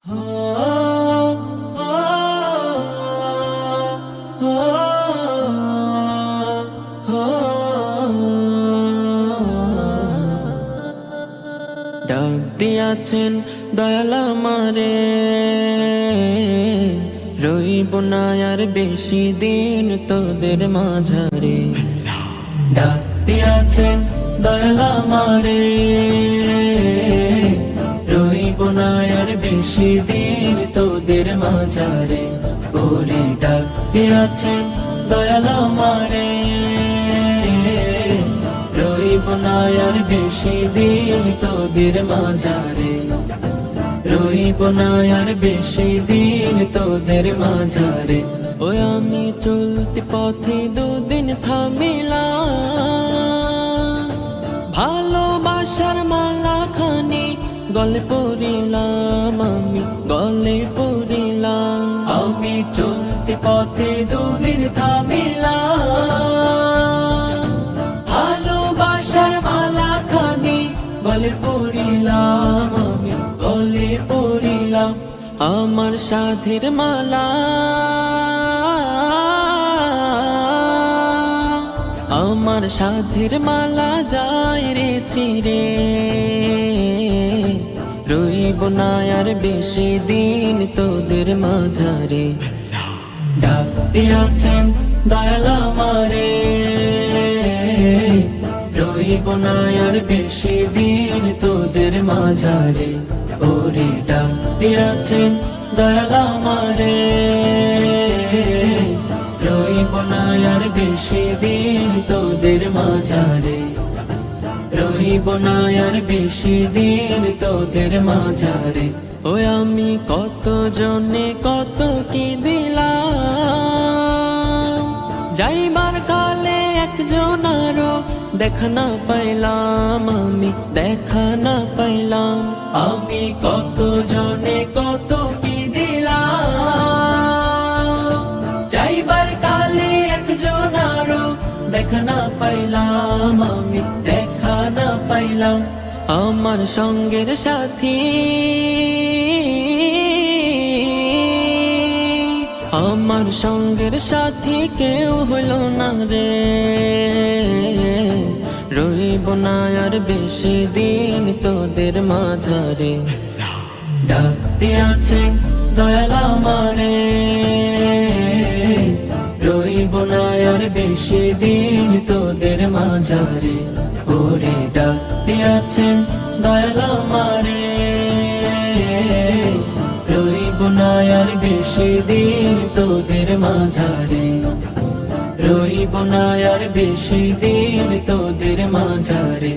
ডাক দিয়াছেন দয়াল আমারে, রইব না আর বেশি দিন তোদের মাঝারে। ডাক দিয়াছেন দয়াল আমারে, রইব না আর বেশি দিন তোদের মাঝারে। ওরে ডাক দিয়াছেন দয়াল আমারে, রইব না আর বেশি দিন তোদের মাঝারে। রইব না আর বেশি দিন তোদের মাঝারে। ওই আমি চলতি পথে দুদিন থামিলাম, ভালোবাসার মালা খানি গলে পড়িলাম, আমি গলে পড়িলাম। আমি চলতি পথে দুদিন থামিলাম, ভালোবাসার মালা খানি গলে পড়িলাম, আমি গলে পড়িলাম। আমার সাধের মালা, আমার সাধের মালা যায় রে চিরে। রইব না আর বেশি দিন তোদের মাঝারে। ডাক দিয়াছেন দয়াল আমারে, রইব না আর বেশি দিন তোদের মাঝারে। ওরে ডাক দিয়াছেন দয়াল আমারে, রইব না আর বেশি দিন তোদের মাঝারে। রইব না আর বেশি দিন তোদের মাঝারে। ওই আমি কত জনে কত কি দিলাম, যাইবার কালে একজন আরো দেখা না পাইলাম, আমি দেখা না পাইলাম। আমি কত জনে কত কি দিলাম, যাইবার কালে একজন আরো দেখা না পাইলাম, আমি দেখা না পাইলাম। আমার সঙ্গের সাথী, আমার সঙ্গের সাথী কেউ হইল না রে। রইব না আর বেশি দিন তোদের মাঝারে। ডাক দিয়াছেন দয়াল আমারে, রইব না আর বেশি দিন তোদের মাঝারে। ওরে ডাক দিয়াছেন দয়াল আমারে, রইব না আর বেশি দিন তোদের মাঝারে। রইব না আর বেশি দিন তোদের মাঝারে।